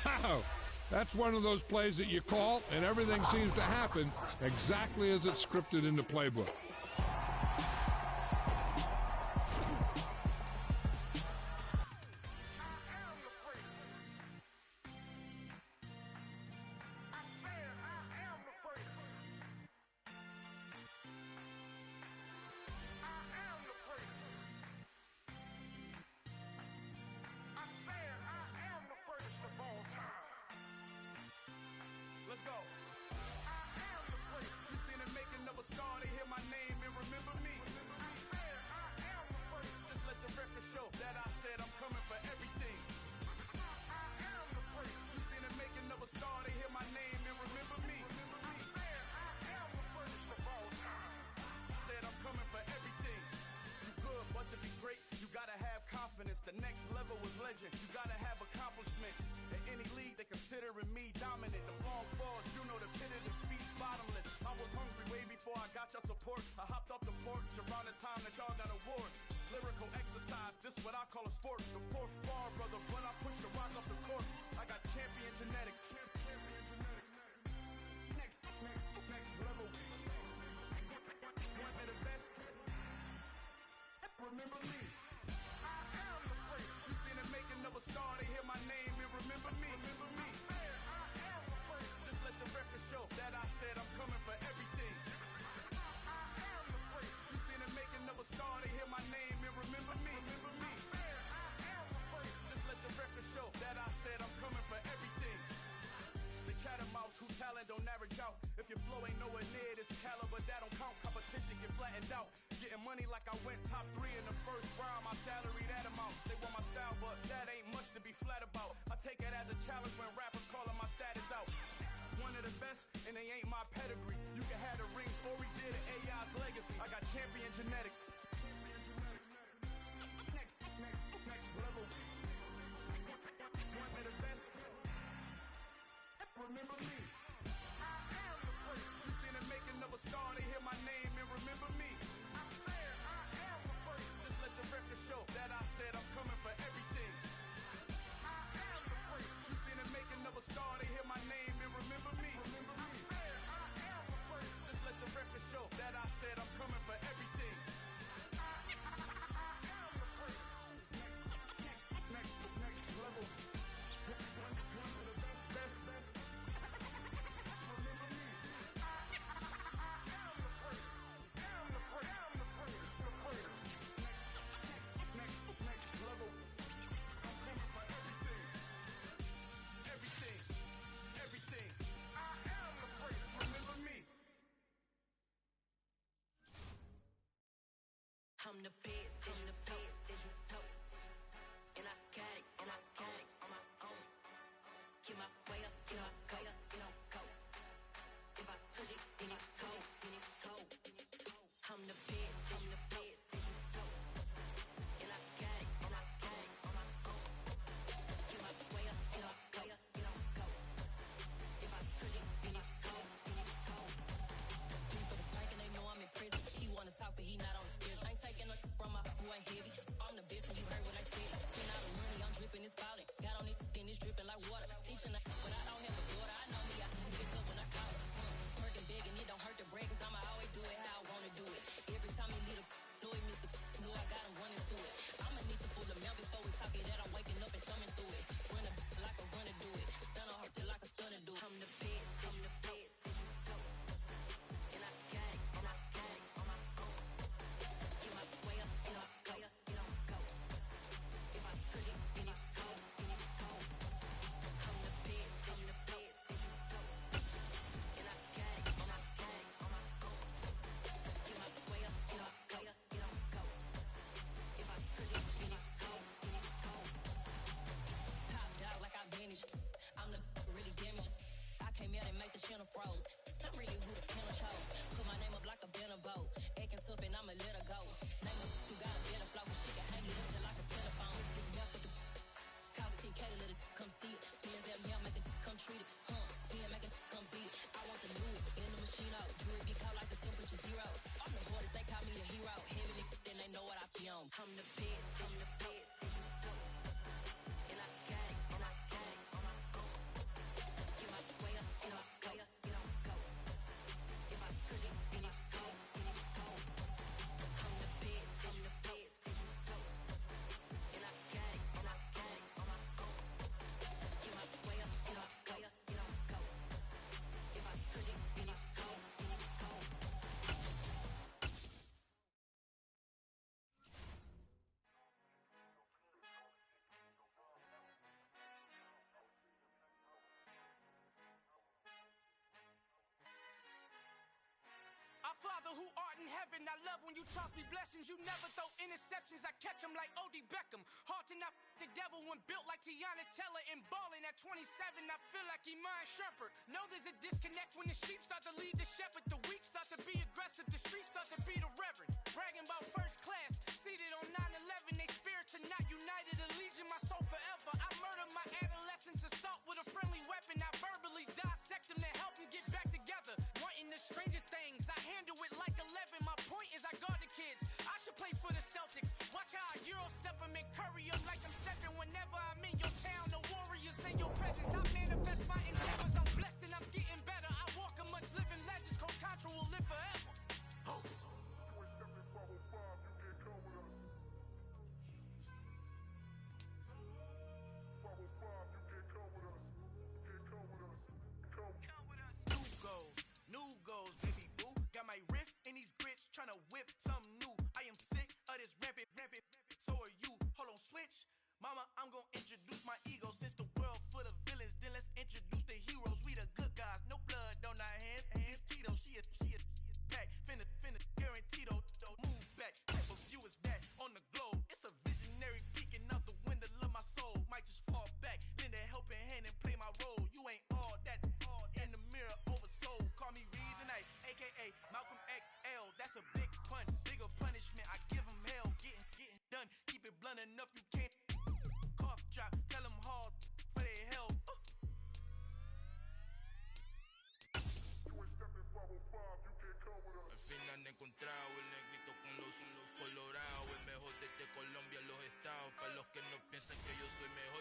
Wow! That's one of those plays that you call, and everything seems to happen exactly as it's scripted in the playbook. Let's go. I am the place. You seen the making of a star, they hear my name and remember me. I am the place. Just let the record show that I said I'm coming for everything. I am the place. You seen the making of a star, they hear my name and remember me. I am the first of all time. Said I'm coming for everything. You good, but to be great, you gotta have confidence. The next level was legend. You gotta have accomplishments. In any league, they considering me dominant. The long falls, you know the pit of defeat, bottomless. I was hungry way before I got your support. I hopped off the porch around the time that y'all got awards. Lyrical exercise, this what I call a sport. The fourth bar, brother, when I push the rock off the court. I got champion genetics. Champion genetics. Next level. One of the best. Remember me. I am the place. You seen the making of a star, they hear my name and remember me. Remember me. I am the place. Just let the record show that I said I'm coming for everything. I am the place. You seen the making of a star, they hear my name and remember me. Remember me. I am the place. Just let the record show that I said I'm coming for everything. The chattermouths who talent don't average out. If your flow ain't nowhere near this caliber, that don't count. Competition get flattened out. Getting money like I went top 3 in the first round. My salary that amount. They want my style, but that ain't much to be flat about. I take it as a challenge when rappers calling my status out. One of the best, and they ain't my pedigree. You can have the rings or we did it, AI's legacy. I got champion genetics. Next level. One of the best. Remember me. I am the place. You seen the making of a star, they hear my name and remember me. I am the place. Just let the record show that I said I'm coming for everything. I am the place. You seen the making of a star, they hear my name and remember me. Remember me. I am the place. Just let the record show that I said I'm coming for everything. I am the place. Next level. One of the best. I'm the best, as you know, and I got it on my own. Get my way up, get my go, go. If I touch it, then it's cold, I'm the best, as you know, and I got it on my own. Get my way up, get my go. If I touch it, then it's cold, For the prank and they know I'm in prison. He wanna talk, but he not on the schedule. I ain't taking no from my boy heavy. I'm the best, and you heard what I said. 10 out of money, I'm dripping, it's falling. Got on it, then it's dripping like water. Teaching that, but I don't have a daughter. I know me, I can pick up when I call it. Working big, and it don't hurt to break, 'cause I'ma always do it how I wanna do it. Every time he lead a know it, Mr. Know I got him running to it. I'ma need the full amount before we talk it that I'm waking up and thumbing through it. Run a like a runner do it. Stun on her till like a stunner do it. I'm the best, I'm the best, and I got it on my own. Get my way up, get my go. If I touch it, then it's cold, I'm the best, Father who art in heaven, I love when you toss me blessings. You never throw interceptions, I catch them like O.D. Beckham. Hard to not the devil when built like Tiana Teller and balling at 27. I feel like Iman Shumpert. Know there's a disconnect when the sheep start to lead the shepherd. The weak start to be aggressive, the streets start to be the reverend. Bragging about first class, seated on 9/11. They spirits are not united, allegiance my soul forever. I murdered my adolescence, assault with a friendly weapon. I verbally dissect them to help them get back together. Wanting the stranger things, I handle it like 11. My point is I guard the kids. I should play for the Celtics. Watch how I Euro step them and curry up like I'm stepping. Whenever I'm in your town, the Warriors in your presence. I manifest my endeavors. I'm blessed and I'm getting better. I walk amongst living legends. Coach Contra will live forever. New goals, baby boo. Got my wrist in these grits, tryna whip something new. I am sick of this rampant. So are you. Hold on, switch. Mama, I'm gonna introduce my ego. Since the world full of villains, then let's introduce the heroes. We the good guys, no blood on our hands. Hands Tito, she a pack. Finna, guaranteed. Move back. Type of view is that on the globe. It's a visionary peeking out the window of my soul. Might just fall back, lend a helping hand and play my role. You ain't all that in the mirror oversold. Call me Reason A, aka Malcolm XL. That's a big pun, bigger punishment. I give him hell, getting done. Keep it blunt enough, you can't cough drop. Tell them hard for their health. Al fin han encontrado el negrito con los colorados, el mejor desde Colombia, los estados. Para los que no piensan que yo soy mejor,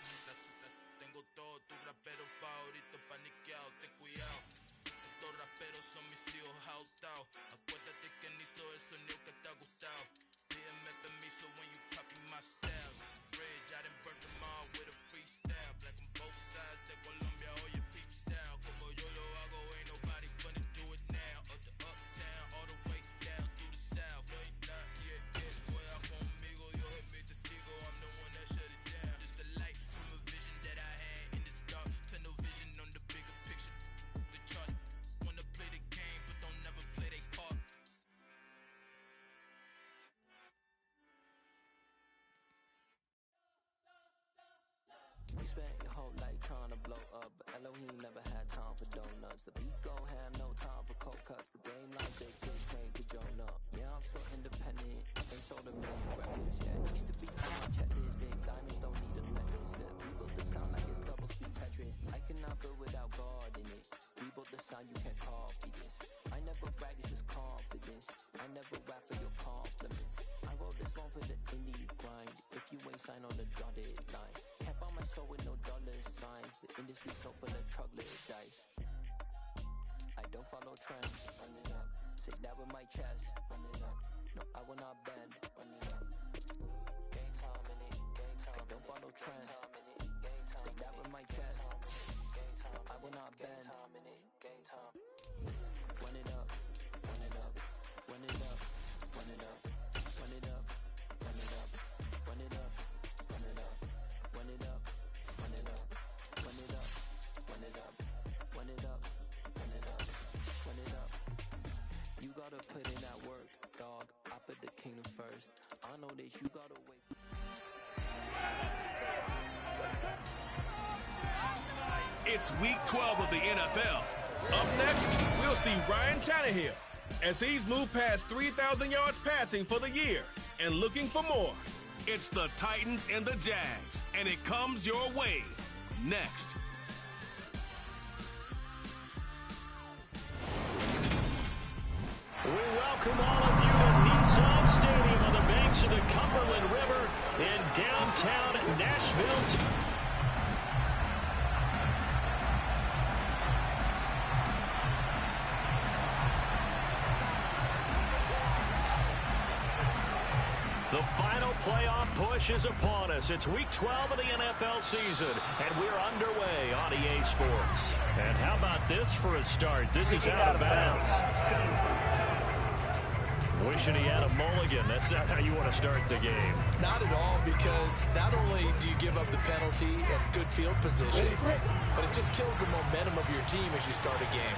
tengo todo tu rapero favorito paniqueado, ten cuidado. Estos raperos son mis hijos jautados. Acuérdate que ni hizo el sonido que te ha gustado. Pídeme permiso when you copy my style. This bridge, I done burnt them all with a freestyle. Black on both sides de Colombia, oye peep style. Como yo lo hago, ain't nobody finna do it now. Up to uptown, all the way down through the south. No, ain't not yet, juega conmigo, Dios es mi testigo. I'm the one that shut it down. Just the light from a vision that I had in the dark. Tunnel vision on the bigger picture. The charts wanna play the game, but don't never play their part. We spent your whole life trying to blow up, but Elohim never had time for donuts. The beat gon' have no time for cold cuts. The game like they kids trained to join up. Yeah, I'm still independent, ain't sold a million records yet. Used to be on my checklist, big diamonds don't need a necklace. That we built the sound like it's double speed Tetris. I cannot build without God in it. We built the sound, you can't copy this. I never brag, it's just confidence. I never rap for your compliments. I wrote this one for the indie grind. If you ain't signed on the dotted line, can't buy my soul with no dollar signs. The industry so full of troglodytes. I don't follow trends, run it up. Say that with my chest, run it up. No, I will not bend, run it up. Game time in it, game time. I don't follow trends, say that with my chest. No, I will not bend, game time. Run it up, run it up, run it up, run it up, run it up, run it up, run it up, run it up, run it up, run it up, run it up, run it up, run it up, run it up, run it up. You gotta put in that work, dog. I put the kingdom first. I know that you gotta wait. It's week 12 of the NFL. Up next, we'll see Ryan Tannehill as he's moved past 3,000 yards passing for the year and looking for more. It's the Titans and the Jags, and it comes your way next. We welcome all of you to Nissan Stadium on the banks of the Cumberland River in downtown Nashville. The final playoff push is upon us. It's week 12 of the NFL season, and we're underway on EA Sports. And how about this for a start? This is out of bounds. Wishing he had a mulligan. That's not how you want to start the game. Not at all, because not only do you give up the penalty and good field position, but it just kills the momentum of your team as you start a game.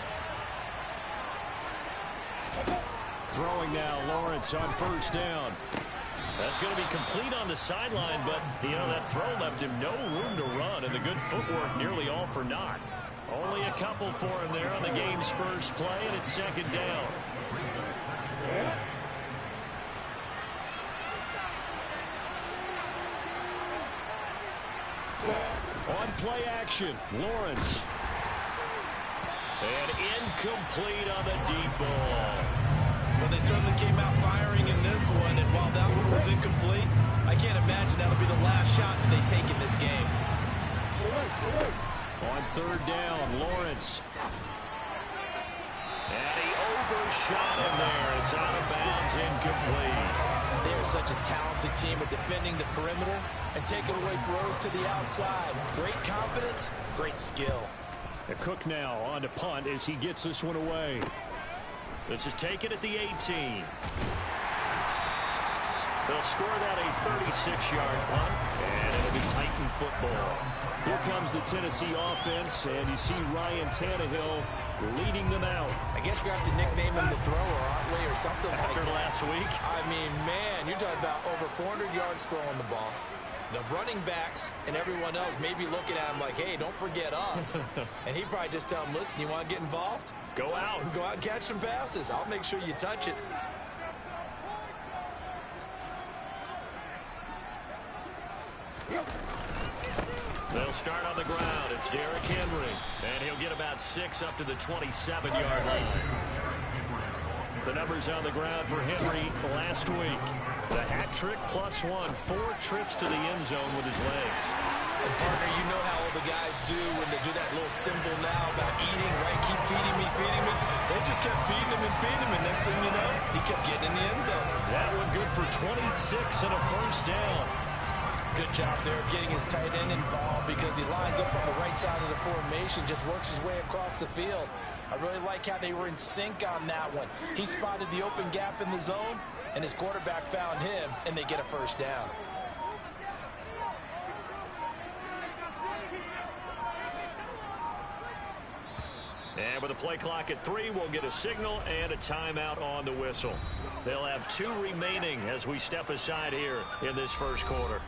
Throwing now, Lawrence on first down. That's going to be complete on the sideline, but, that throw left him no room to run, and the good footwork nearly all for naught. Only a couple for him there on the game's first play, and it's second down. On play action, Lawrence. And incomplete on the deep ball. Well, they certainly came out firing in this one, and while that one was incomplete, I can't imagine that'll be the last shot they take in this game. On third down, Lawrence. And he overshot him there. It's out of bounds, incomplete. They are such a talented team at defending the perimeter and taking away throws to the outside. Great confidence, great skill. The Cook now on to punt as he gets this one away. This is taken at the 18. They'll score that a 36-yard punt, and it'll be Titan football. Here comes the Tennessee offense, and you see Ryan Tannehill leading them out. I guess we're going to have to nickname him the thrower, aren't we, or something like that. After last week? I mean, man, you're talking about over 400 yards throwing the ball. The running backs and everyone else may be looking at him like, hey, don't forget us. And he'd probably just tell him, listen, you want to get involved? Go out. Go out and catch some passes. I'll make sure you touch it. They'll start on the ground. It's Derrick Henry. And he'll get about 6 up to the 27-yard line. The numbers on the ground for Henry last week. The hat trick +1, 4 trips to the end zone with his legs. And partner, you know how all the guys do when they do that little symbol now about eating, right? Keep feeding me, feeding me. They just kept feeding him, and next thing you know, he kept getting in the end zone. That one good for 26 and a first down. Good job there of getting his tight end involved because he lines up on the right side of the formation, just works his way across the field. I really like how they were in sync on that one. He spotted the open gap in the zone, and his quarterback found him, and they get a first down. And with the play clock at 3, we'll get a signal and a timeout on the whistle. They'll have 2 remaining as we step aside here in this first quarter.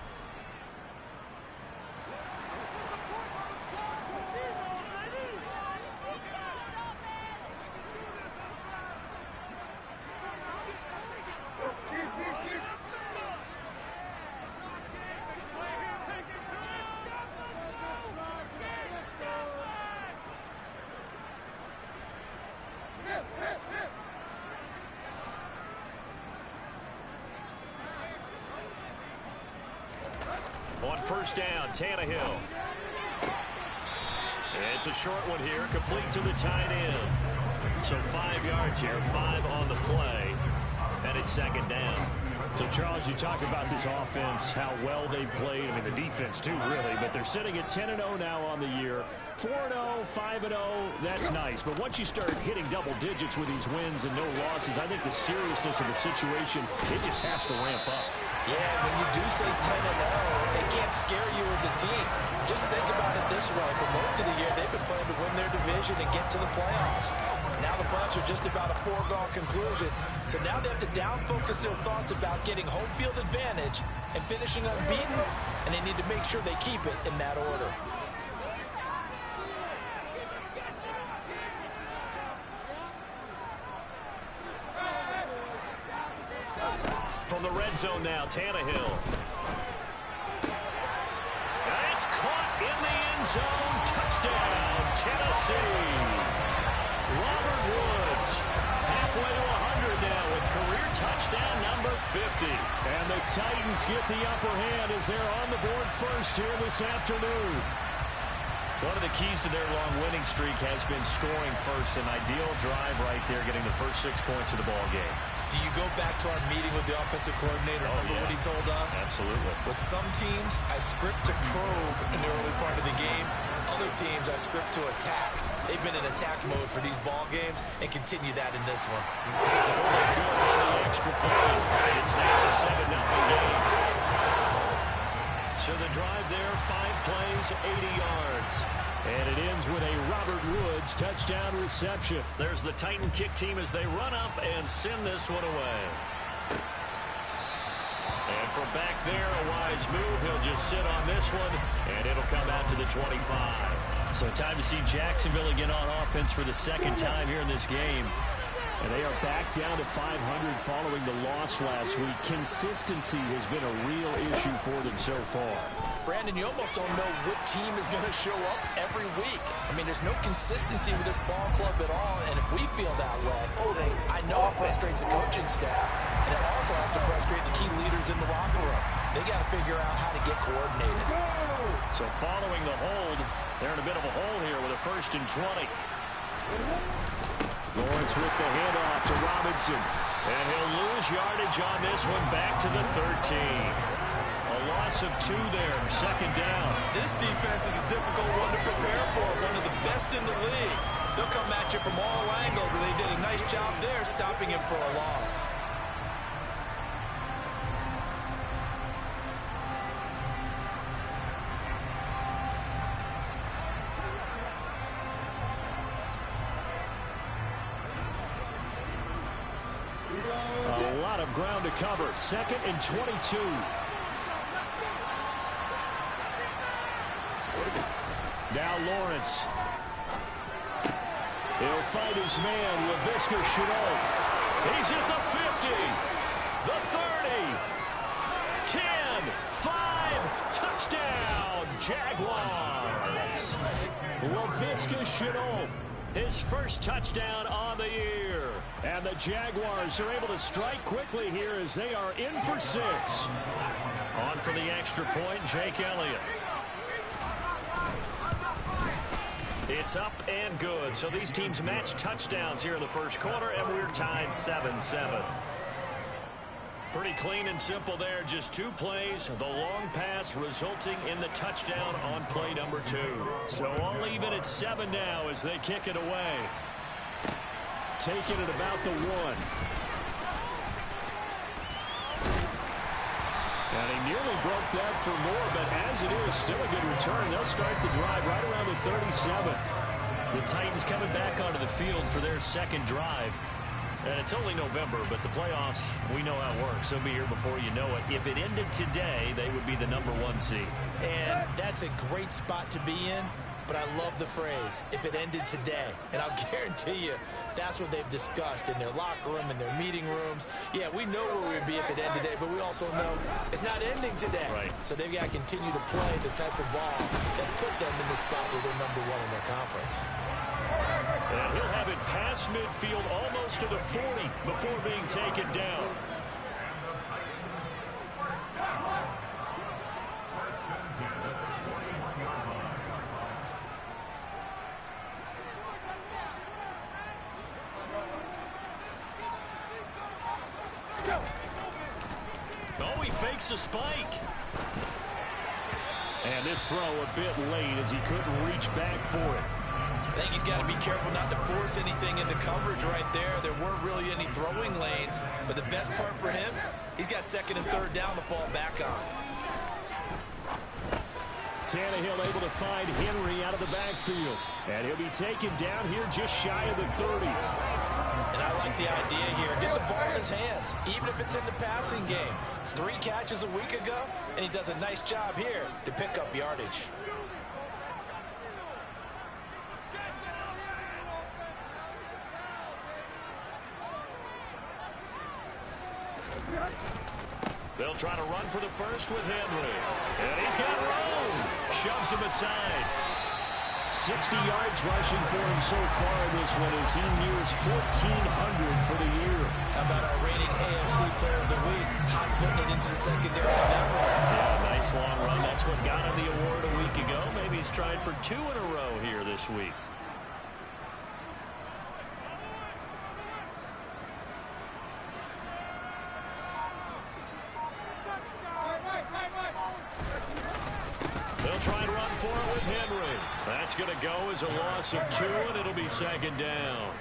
On first down, Tannehill. It's a short one here, complete to the tight end. So 5 yards here, 5 on the play, and it's second down. So, Charles, you talk about this offense, how well they've played. I mean, the defense, too, really. But they're sitting at 10-0 now on the year. 4-0, 5-0, that's nice. But once you start hitting double digits with these wins and no losses, I think the seriousness of the situation, it just has to ramp up. Yeah, when you do say 10-0, it can't scare you as a team. Just think about it this way. For most of the year, they've been playing to win their division and get to the playoffs. Now the playoffs are just about a foregone conclusion. So now they have to down-focus their thoughts about getting home field advantage and finishing unbeaten, and they need to make sure they keep it in that order. From the red zone now, Tannehill. And it's caught in the end zone. Touchdown, Tennessee. Robert Woods, halfway to 100 now with career touchdown number 50. And the Titans get the upper hand as they're on the board first here this afternoon. One of the keys to their long winning streak has been scoring first. An ideal drive right there, getting the first 6 points of the ball game. Do you go back to our meeting with the offensive coordinator? Remember what he told us? Absolutely. With some teams, I script to probe in the early part of the game. Other teams, I script to attack. They've been in attack mode for these ball games and continue that in this one. Good on the extra point. It's now a 7-0 game. So the drive there, 5 plays, 80 yards. And it ends with a Robert Woods touchdown reception. There's the Titan kick team as they run up and send this one away. And from back there, a wise move. He'll just sit on this one, and it'll come out to the 25. So time to see Jacksonville again on offense for the second time here in this game. And they are back down to 500 following the loss last week. Consistency has been a real issue for them so far. Brandon, you almost don't know what team is going to show up every week. I mean, there's no consistency with this ball club at all, and if we feel that way, I know it frustrates the coaching staff, and it also has to frustrate the key leaders in the locker room. They got to figure out how to get coordinated. So following the hold, they're in a bit of a hole here with a 1st and 20. Lawrence with the handoff to Robinson. And he'll lose yardage on this one back to the 13. A loss of 2 there, 2nd down. This defense is a difficult one to prepare for, one of the best in the league. They'll come at you from all angles, and they did a nice job there stopping him for a loss. A lot of ground to cover. 2nd and 22. Now Lawrence. He'll find his man, LaVisca Chenault. He's at the 50, the 30, 10, 5, touchdown, Jaguars. LaVisca Chenault, his first touchdown on the year. And the Jaguars are able to strike quickly here as they are in for 6. On for the extra point, Jake Elliott. It's up and good. So these teams match touchdowns here in the first quarter, and we're tied 7-7. Pretty clean and simple there. Just 2 plays. The long pass resulting in the touchdown on play number 2. So all even at 7 now as they kick it away. Taking it about the 1. And he nearly broke that for more, but as it is, still a good return. They'll start the drive right around the 37. The Titans coming back onto the field for their 2nd drive. And it's only November, but the playoffs, we know how it works. They'll be here before you know it. If it ended today, they would be the number 1 seed. And that's a great spot to be in, but I love the phrase, if it ended today. And I'll guarantee you, that's what they've discussed in their locker room, in their meeting rooms. Yeah, we know where we'd be if it ended today, but we also know it's not ending today. Right. So they've got to continue to play the type of ball that put them in the spot where they're number 1 in their conference. And he'll have it past midfield almost to the 40 before being taken down. Oh, he fakes a spike. And this throw a bit late as he couldn't reach back for it. I think he's got to be careful not to force anything into coverage right there. There weren't really any throwing lanes, but the best part for him, he's got 2nd and 3rd down to fall back on. Tannehill able to find Henry out of the backfield. And he'll be taken down here just shy of the 30. And I like the idea here. Get the ball in his hands, even if it's in the passing game. 3 catches a week ago, and he does a nice job here to pick up yardage. They'll try to run for the first with Henry. And he's got room. Shoves him aside. 60 yards rushing for him so far in this one as he nears 1,400 for the year. How about our reigning AFC Player of the Week? Hot-footing it into the secondary on that one. Yeah, nice long run. That's what got him the award a week ago. Maybe he's trying for 2 in a row here this week. They'll try and run for it with Henry. That's going to go as a loss of 2, and it'll be 2nd down.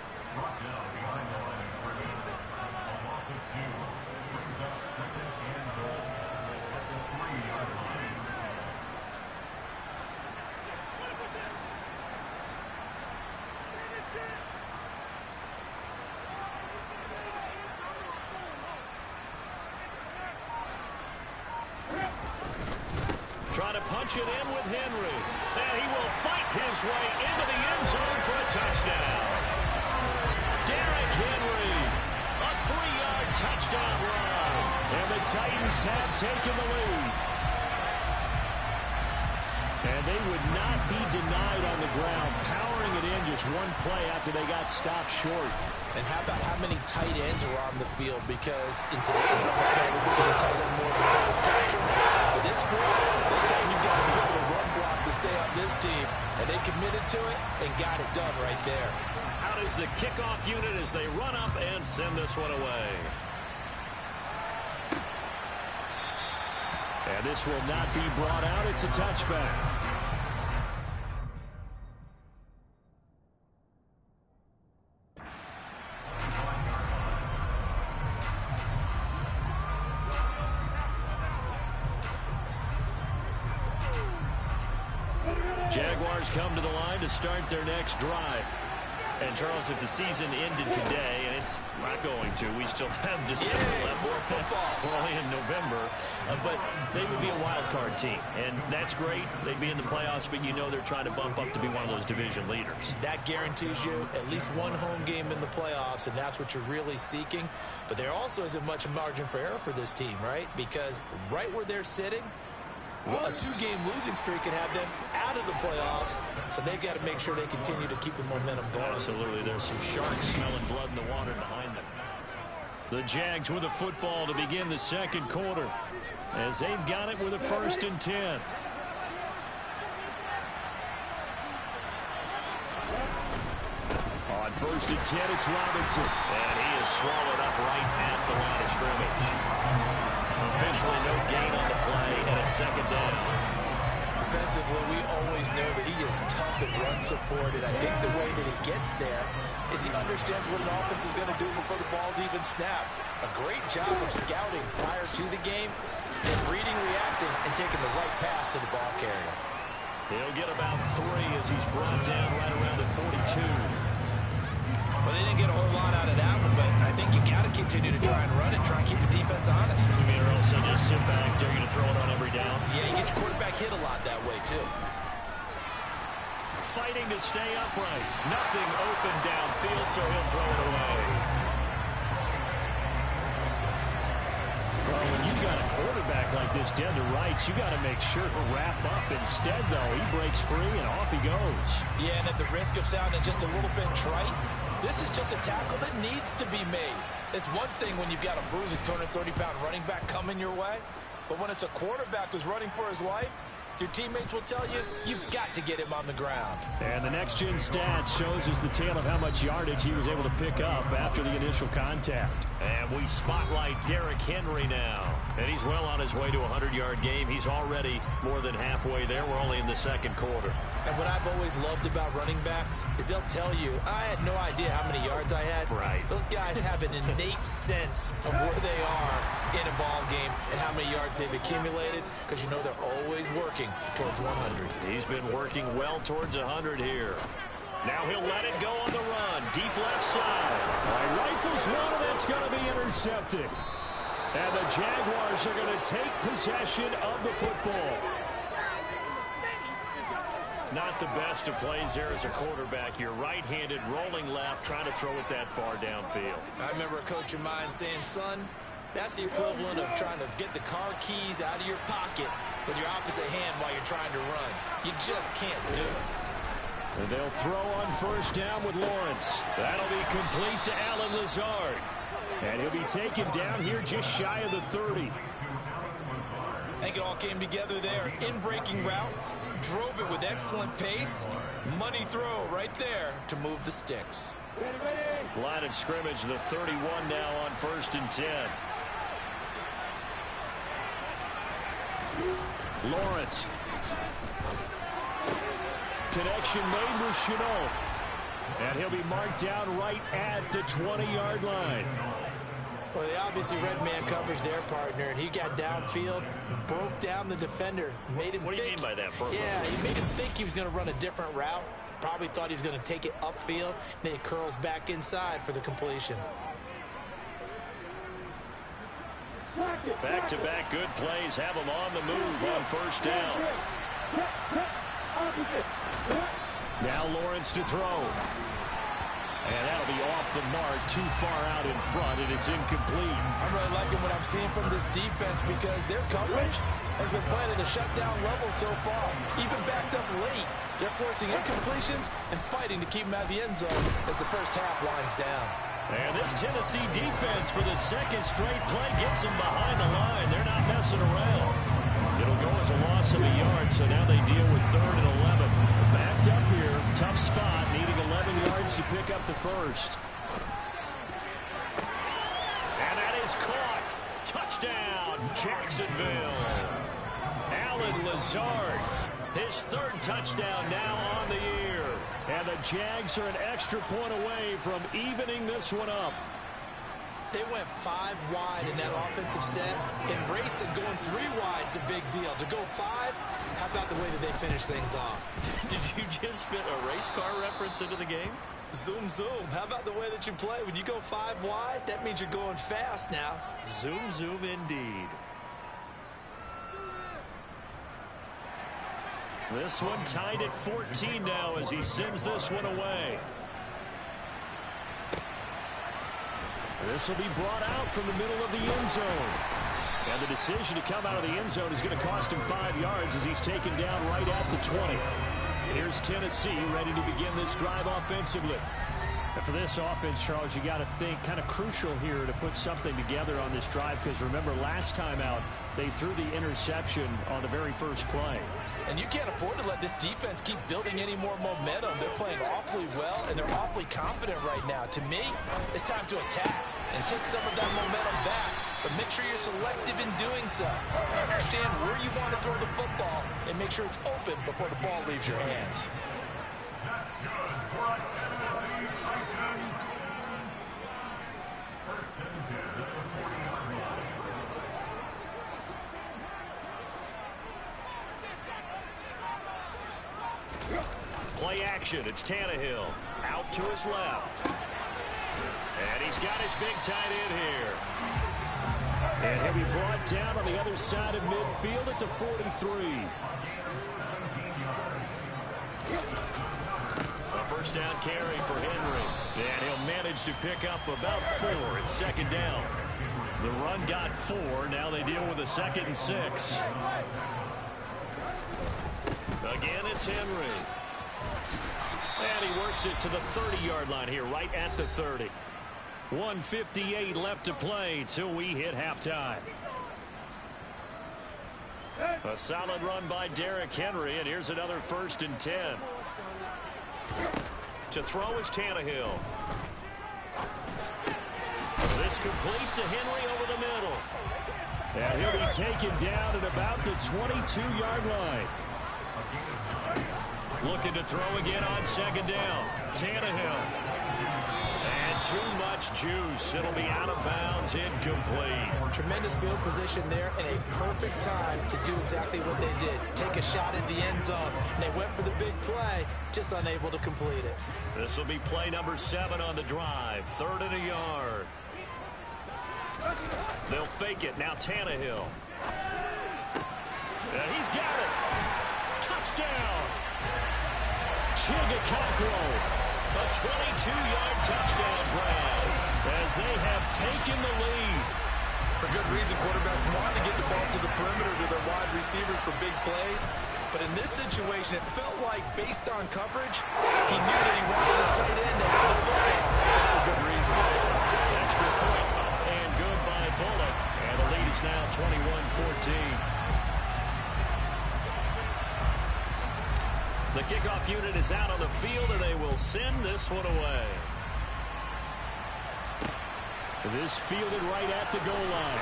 Trying to punch it in with Henry. And he will fight his way into the end zone for a touchdown. Derrick Henry, a 3-yard touchdown run. And the Titans have taken the lead. And they would not be denied on the ground, powering it in just one play after they got stopped short. And how about how many tight ends are on the field? Because in today's NFL, we look at a tight end more as a pass catcher. But this group, they tell you you've got to be able to run block to stay on this team. And they committed to it and got it done right there. Out is the kickoff unit as they run up and send this one away. And this will not be brought out. It's a touchback. Jaguars come to the line to start their next drive. And, Charles, if the season ended today, and it's not going to, we still have December left. We're only in November. But they would be a wild card team, and that's great. They'd be in the playoffs, but you know they're trying to bump up to be one of those division leaders. That guarantees you at least one home game in the playoffs, and that's what you're really seeking. But there also isn't much margin for error for this team, right? Because right where they're sitting, a 2-game losing streak can have them out of the playoffs, so they've got to make sure they continue to keep the momentum going. Absolutely. There's some sharks smelling blood in the water behind them. The Jags with the football to begin the second quarter as they've got it with a 1st and 10. On 1st and 10, it's Robinson. And he is swallowed up right at the line of scrimmage. Officially no gain on the play, and it's 2nd down. Defensively, we always know that he is tough and run supported. I think the way that he gets there is he understands what an offense is going to do before the ball's even snapped. A great job of scouting prior to the game and reading, reacting, and taking the right path to the ball carrier. He'll get about 3 as he's brought down right around the 42. Well, they didn't get a whole lot out of that one, but I think you got to continue to try and run it, try and keep the defense honest. You mean, or else they just sit back, dare you to throw it on every down? Yeah, you get your quarterback hit a lot that way, too. Fighting to stay upright. Nothing open downfield, so he'll throw it away. Well, when you got a quarterback like this dead to rights, you got to make sure to wrap up. Instead, though, he breaks free and off he goes. Yeah, and at the risk of sounding just a little bit trite, this is just a tackle that needs to be made. It's one thing when you've got a bruising 230-pound running back coming your way, but when it's a quarterback who's running for his life, your teammates will tell you, you've got to get him on the ground. And the next-gen stat shows us the tale of how much yardage he was able to pick up after the initial contact. And we spotlight Derrick Henry now. And he's well on his way to a 100-yard game. He's already more than halfway there. We're only in the second quarter. And what I've always loved about running backs is they'll tell you, I had no idea how many yards I had. Right. Those guys have an innate sense of where they are in a ball game and how many yards they've accumulated, because you know they're always working towards 100. He's been working well towards 100 here. Now he'll let it go on the run. Deep left side. Rifles one, and that's going to be intercepted. And the Jaguars are going to take possession of the football. Not the best of plays there as a quarterback. You're right-handed, rolling left, trying to throw it that far downfield. I remember a coach of mine saying, son, that's the equivalent of trying to get the car keys out of your pocket with your opposite hand while you're trying to run. You just can't do it. And they'll throw on 1st down with Lawrence. That'll be complete to Allen Lazard. And he'll be taken down here just shy of the 30. I think it all came together there. In-breaking route, drove it with excellent pace. Money throw right there to move the sticks. Line of scrimmage, the 31 now on 1st and 10. Lawrence. Connection made with Chenault. And he'll be marked down right at the 20-yard line. Well, they obviously red man coverage their partner, and he got downfield, broke down the defender, made him What do you mean by that, Burke? Yeah, he made him think he was going to run a different route. Probably thought he was going to take it upfield. Then he curls back inside for the completion. Back-to-back good plays have them on the move on first down. Now Lawrence to throw. And that'll be off the mark, too far out in front, and it's incomplete. I'm really liking what I'm seeing from this defense because their coverage has been playing at a shutdown level so far. Even backed up late, they're forcing incompletions and fighting to keep them out of the end zone as the first half winds down. And this Tennessee defense for the second straight play gets them behind the line. They're not messing around. It'll go as a loss of a yard, so now they deal with 3rd and 11. Backed up here, tough spot, needing 11 yards to pick up the first. And that is caught. Touchdown, Jacksonville. Alan Lazard, his 3rd touchdown now on the year. And the Jags are an extra point away from evening this one up. They went 5 wide in that offensive set, and racing going 3 wide's a big deal. To go 5, how about the way that they finish things off? Did you just fit a race car reference into the game? Zoom, zoom. How about the way that you play? When you go 5 wide, that means you're going fast now. Zoom, zoom indeed. This one tied at 14 now as he sends this one away. This will be brought out from the middle of the end zone. And the decision to come out of the end zone is going to cost him 5 yards as he's taken down right at the 20. Here's Tennessee ready to begin this drive offensively. And for this offense, Charles, you got to think kind of crucial here to put something together on this drive because remember last time out they threw the interception on the very first play. And you can't afford to let this defense keep building any more momentum. They're playing awfully well, and they're awfully confident right now. To me, it's time to attack and take some of that momentum back. But make sure you're selective in doing so. Understand where you want to throw the football and make sure it's open before the ball leaves your hands. Play action. It's Tannehill. Out to his left. And he's got his big tight end here. And he'll be brought down on the other side of midfield at the 43. A first down carry for Henry. And he'll manage to pick up about 4 at 2nd down. The run got 4. Now they deal with a 2nd and 6. Again, it's Henry. And he works it to the 30-yard line here, right at the 30. 1:58 left to play till we hit halftime. A solid run by Derrick Henry, and here's another 1st and 10. To throw is Tannehill. This complete to Henry over the middle. And he'll be taken down at about the 22-yard line. Looking to throw again on 2nd down. Tannehill. And too much juice. It'll be out of bounds, incomplete. Tremendous field position there and a perfect time to do exactly what they did. Take a shot at the end zone. And they went for the big play, just unable to complete it. This will be play number 7 on the drive. 3rd and a yard. They'll fake it. Now Tannehill. And he's got it. Touchdown. Chigakakro, a 22-yard touchdown grab as they have taken the lead. For good reason, quarterbacks want to get the ball to the perimeter to their wide receivers for big plays. But in this situation, it felt like, based on coverage, he knew that he wanted his tight end to have the football for good reason. Extra point up and good by Bullock. And the lead is now 21-14. The kickoff unit is out on the field, and they will send this one away. This fielded right at the goal line.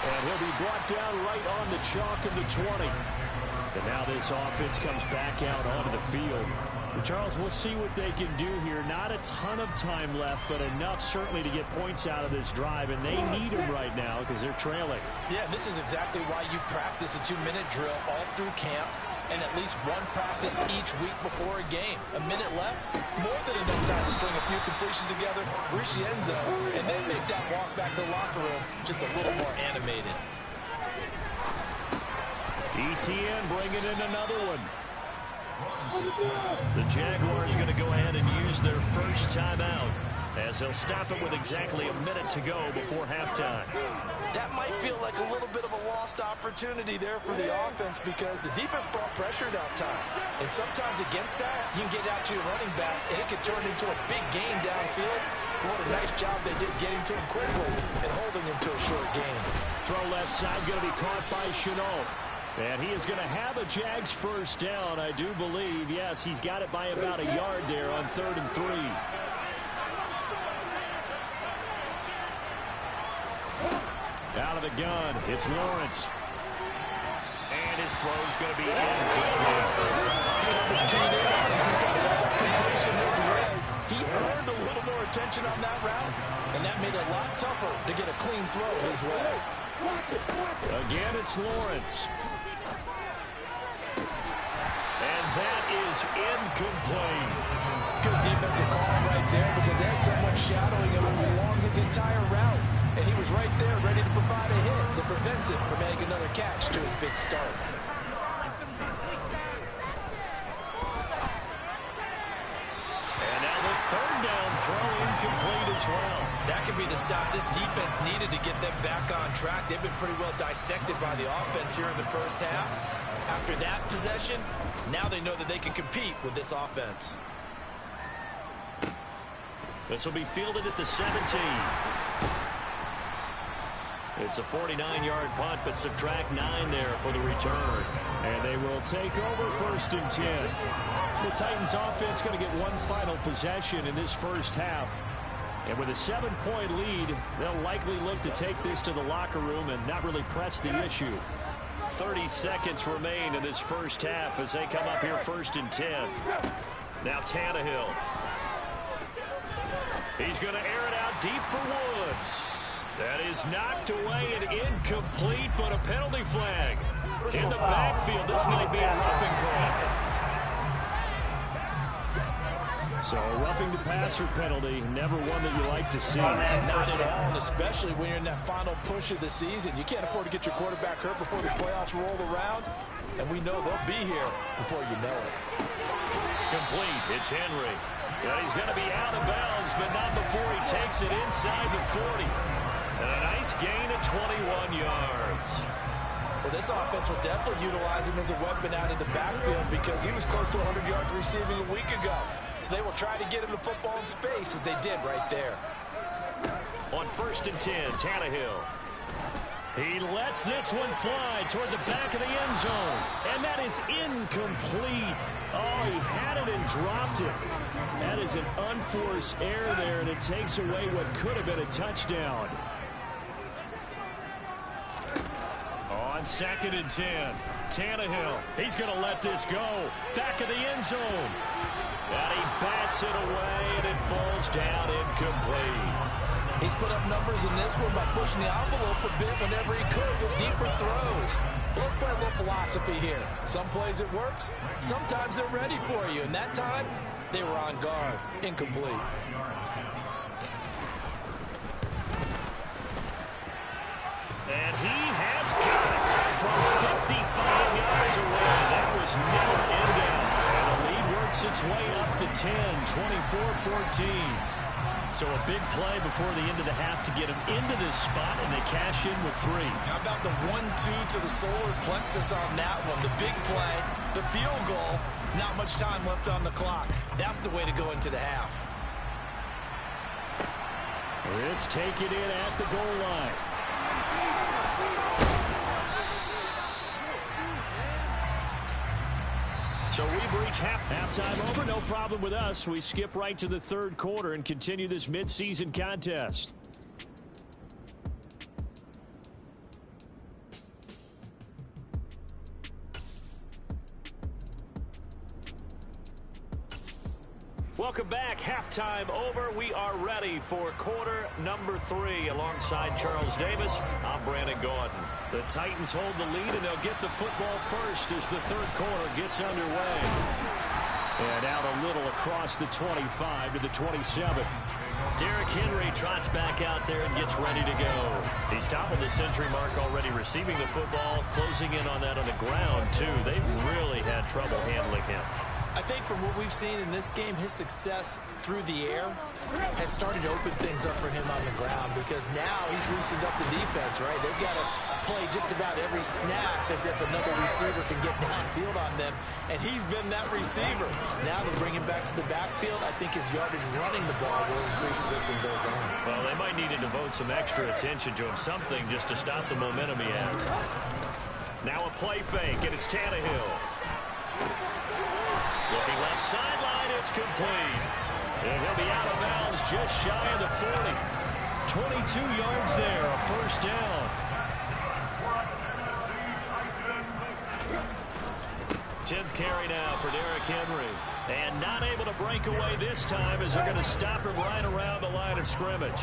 And he'll be brought down right on the chalk of the 20. And now this offense comes back out onto the field. And Charles, we'll see what they can do here. Not a ton of time left, but enough certainly to get points out of this drive. And they need them right now because they're trailing. Yeah, this is exactly why you practice a 2-minute drill all through camp. and at least one practice each week before a game. A minute left, more than enough time to string a few completions together, reach the end zone, and then make that walk back to the locker room just a little more animated. ETN bringing in another one. The Jaguars are going to go ahead and use their first timeout as they'll stop it with exactly a minute to go before halftime. That might feel like a little bit of a lost opportunity there for the offense because the defense brought pressure that time. And sometimes against that, you can get out to your running back, and it can turn into a big gain downfield. What a nice job they did getting to him quickly and holding him to a short gain. Throw left side going to be caught by Chenault. And he is going to have a Jags first down, I do believe. Yes, he's got it by about a yard there on 3rd and 3. Out of the gun, it's Lawrence. And his throw's going to be incomplete. He earned a little more attention on that route, and that made it a lot tougher to get a clean throw his way. Again, it's Lawrence. And that is incomplete. Good defensive call right there because they had someone shadowing him along his entire route. And he was right there ready to provide a hit that prevents him from making another catch to his big start. And now the 3rd down throw incomplete as well. That could be the stop this defense needed to get them back on track. They've been pretty well dissected by the offense here in the first half. After that possession, now they know that they can compete with this offense. This will be fielded at the 17. It's a 49-yard punt, but subtract 9 there for the return. And they will take over 1st and 10. The Titans offense going to get one final possession in this first half. And with a 7-point lead, they'll likely look to take this to the locker room and not really press the issue. 30 seconds remain in this first half as they come up here 1st and 10. Now Tannehill. He's going to air it out deep for Woods. That is knocked away and incomplete, but a penalty flag. In the backfield, this might be a roughing call. So a roughing the passer penalty, never one that you like to see. Not at all, and especially when you're in that final push of the season. You can't afford to get your quarterback hurt before the playoffs roll around, and we know they'll be here before you know it. Complete, it's Henry. And he's going to be out of bounds, but not before he takes it inside the 40. And a nice gain of 21 yards. Well, this offense will definitely utilize him as a weapon out of the backfield because he was close to 100 yards receiving a week ago. So they will try to get him the football in space as they did right there. On 1st and 10, Tannehill. He lets this one fly toward the back of the end zone. And that is incomplete. Oh, he had it and dropped it. That is an unforced error there, and it takes away what could have been a touchdown. On 2nd and 10, Tannehill. He's going to let this go. Back of the end zone. And he bats it away, and it falls down incomplete. He's put up numbers in this one by pushing the envelope a bit whenever he could with deeper throws. Let's play a little philosophy here. Some plays it works, sometimes they're ready for you, and that time they were on guard. Incomplete. And he has got it from 55 yards away. That was never in down. And the lead works its way up to 10, 24-14. So a big play before the end of the half to get him into this spot, and they cash in with 3. How about the 1-2 to the solar plexus on that one? The big play, the field goal, not much time left on the clock. That's the way to go into the half. Let's take it in at the goal line. So we've reached halftime over. No problem with us. We skip right to the 3rd quarter and continue this midseason contest. Welcome back. Halftime over. We are ready for quarter number 3. Alongside Charles Davis, I'm Brandon Gordon. The Titans hold the lead, and they'll get the football first as the third quarter gets underway. And out a little across the 25 to the 27. Derrick Henry trots back out there and gets ready to go. He's topping the century mark already, receiving the football, closing in on that on the ground, too. They've really had trouble handling him. I think from what we've seen in this game, his success through the air has started to open things up for him on the ground, because now he's loosened up the defense, right? They've got to play just about every snap as if another receiver can get downfield on them, and he's been that receiver. Now they bring him back to the backfield. I think his yardage running the ball will increase as this one goes on. Well, they might need to devote some extra attention to him, something just to stop the momentum he has. Now a play fake, and it's Tannehill. Looking left sideline, it's complete. And he'll be out of bounds just shy of the 40. 22 yards there, a first down. 10th carry now for Derrick Henry. And not able to break away this time as they're going to stop him right around the line of scrimmage.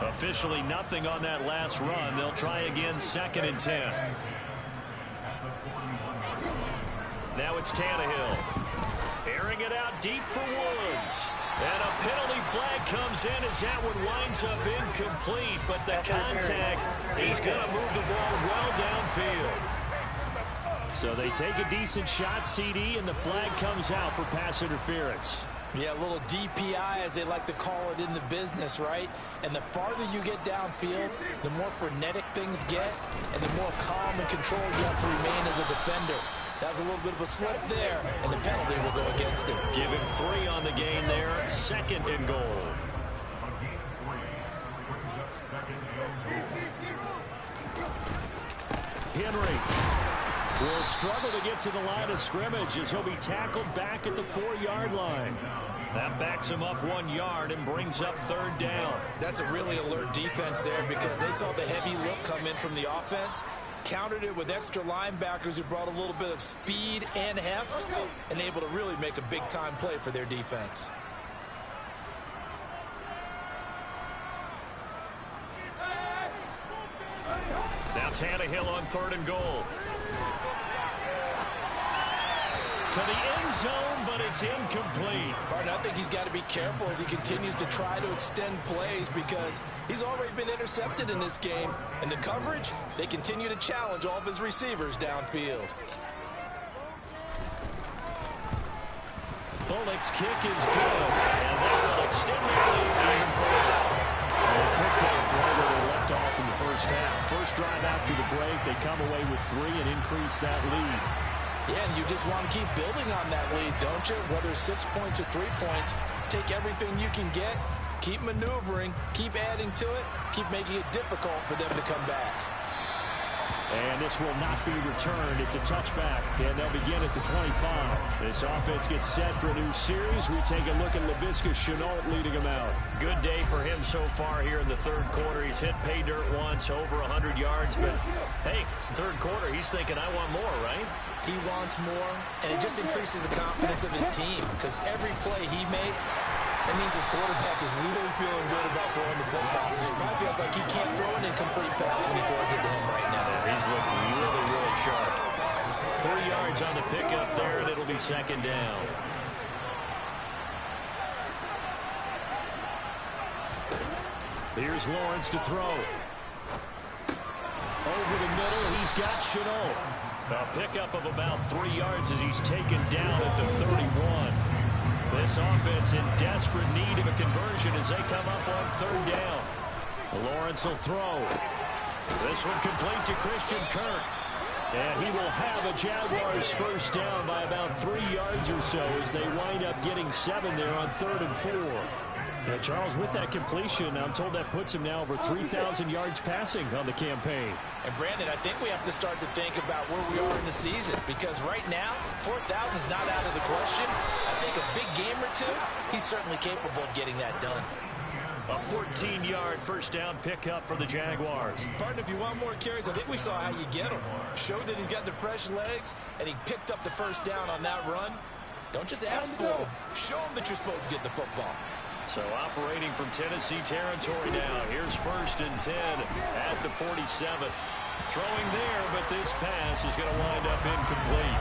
Officially nothing on that last run. They'll try again, 2nd and 10. Now it's Tannehill. Airing it out deep for Woods. And a penalty flag comes in as that one winds up incomplete. But the contact, he's going to move the ball well downfield. So they take a decent shot, CD, and the flag comes out for pass interference. Yeah, a little DPI, as they like to call it in the business, right? And the farther you get downfield, the more frenetic things get, and the more calm and controlled you have to remain as a defender. That was a little bit of a slip there, and the penalty will go against him. Give him 3 on the gain there, 2nd and goal. Henry will struggle to get to the line of scrimmage as he'll be tackled back at the 4-yard line. That backs him up 1 yard and brings up 3rd down. That's a really alert defense there, because they saw the heavy look come in from the offense, countered it with extra linebackers who brought a little bit of speed and heft, and able to really make a big-time play for their defense. Now Tannehill on 3rd and goal. To the end zone, but it's incomplete. Martin, I think he's got to be careful as he continues to try to extend plays, because he's already been intercepted in this game. And the coverage, they continue to challenge all of his receivers downfield. Bullock's kick is good, and they will extend their lead even further. They picked up right where they left off in the first half. First drive after the break, they come away with 3 and increase that lead. Yeah, and you just want to keep building on that lead, don't you? Whether it's 6 points or 3 points, take everything you can get, keep maneuvering, keep adding to it, keep making it difficult for them to come back. And this will not be returned. It's a touchback, and they'll begin at the 25. This offense gets set for a new series. We take a look at Laviska Shenault leading them out. Good day for him so far here in the 3rd quarter. He's hit pay dirt once, over 100 yards. But, hey, it's the 3rd quarter. He's thinking, I want more, right? He wants more, and it just increases the confidence of his team, because every play he makes, that means his quarterback is really feeling good about throwing the football. Probably feels like he can't throw an incomplete pass when he throws it to him right now. Yeah, he's looking really, really sharp. 3 yards on the pickup there, and it'll be 2nd down. Here's Lawrence to throw. Over the middle, he's got Shenault. A pickup of about 3 yards as he's taken down at the 31. This offense in desperate need of a conversion as they come up on 3rd down. Lawrence will throw. This one complete to Christian Kirk. And he will have a Jaguars first down by about 3 yards or so as they wind up getting 7 there on 3rd and 4. Yeah, Charles, with that completion, I'm told that puts him now over 3,000 yards passing on the campaign. And Brandon, I think we have to start to think about where we are in the season, because right now, 4,000 is not out of the question. I think a big game or 2, he's certainly capable of getting that done. A 14-yard first down pickup for the Jaguars. Partner, if you want more carries, I think we saw how you get him. Showed that he's got the fresh legs, and he picked up the first down on that run. Don't just ask for them. Show them that you're supposed to get the football. So operating from Tennessee territory now. Here's 1st and 10 at the 47. Throwing there, but this pass is going to wind up incomplete.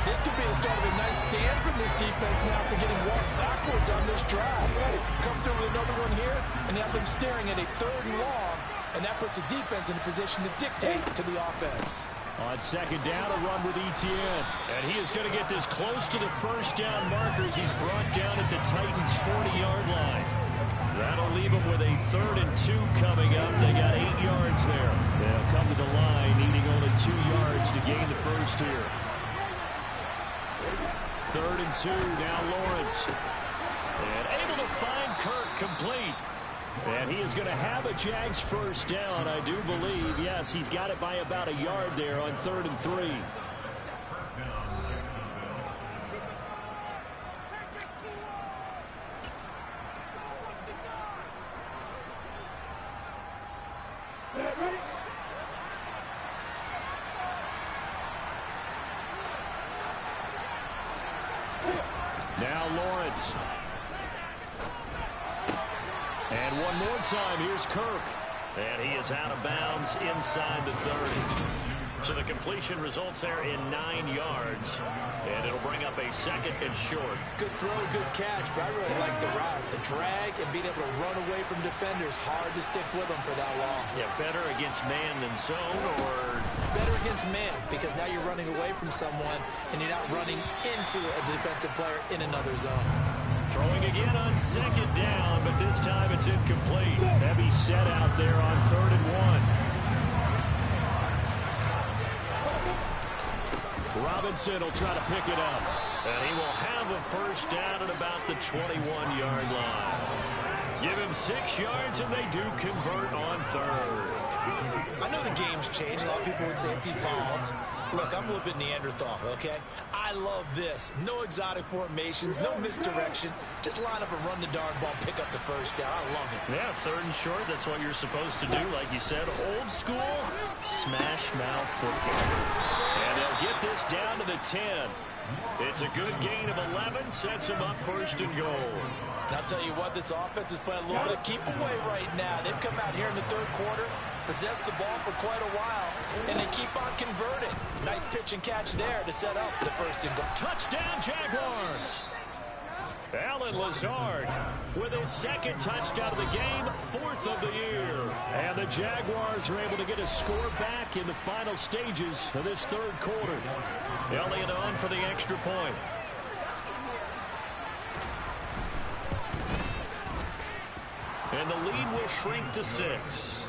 This could be the start of a nice stand from this defense now after getting walked backwards on this drive. Come through with another one here, and have them staring at a 3rd and long, and that puts the defense in a position to dictate to the offense. On 2nd down, a run with Etienne. And he is going to get this close to the 1st down markers. He's brought down at the Titans' 40-yard line. That'll leave them with a 3rd and 2 coming up. They got 8 yards there. They'll come to the line, needing only 2 yards to gain the first here. 3rd and 2, now Lawrence. And able to find Kirk complete. And he is going to have a Jags 1st down, I do believe. Yes, he's got it by about a yard there on 3rd and 3. Now Lawrence. And one more time, here's Kirk. And he is out of bounds inside the 30. So the completion results there in 9 yards. And it'll bring up a 2nd and short. Good throw, good catch, but I really like the route. The drag and being able to run away from defenders. Hard to stick with them for that long. Yeah, better against man than zone, or? Better against man, because now you're running away from someone and you're not running into a defensive player in another zone. Throwing again on 2nd down, but this time it's incomplete. Heavy set out there on 3rd and 1. Robinson will try to pick it up. And he will have a 1st down at about the 21-yard line. Give him 6 yards, and they do convert on 3rd. I know the game's changed. A lot of people would say it's evolved. Look, I'm a little bit Neanderthal, okay? I love this. No exotic formations, no misdirection. Just line up and run the darn ball, pick up the 1st down. I love it. Yeah, 3rd and short, that's what you're supposed to do. Like you said, old school, smash mouth football. And they'll get this down to the 10. It's a good gain of 11, sets them up 1st and goal. I'll tell you what, this offense is playing a little bit of keep away right now. They've come out here in the 3rd quarter, possessed the ball for quite a while, and they keep on converting. Nice pitch and catch there to set up the 1st and goal. Touchdown, Jaguars! Alan Lazard with his 2nd touchdown of the game, 4th of the year. And the Jaguars are able to get a score back in the final stages of this 3rd quarter. Elliott on for the extra point. And the lead will shrink to 6.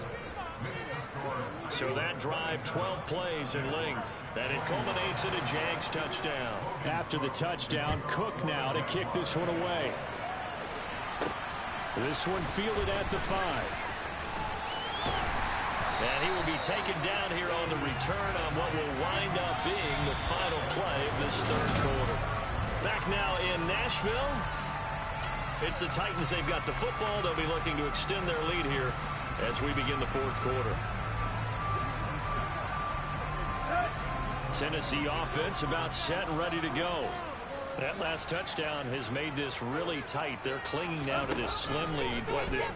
So that drive, 12 plays in length, and it culminates in a Jags touchdown. After the touchdown, Cook now to kick this one away. This one fielded at the 5. And he will be taken down here on the return on what will wind up being the final play of this 3rd quarter. Back now in Nashville. It's the Titans. They've got the football. They'll be looking to extend their lead here as we begin the 4th quarter. Tennessee offense about set and ready to go. That last touchdown has made this really tight. They're clinging now to this slim lead.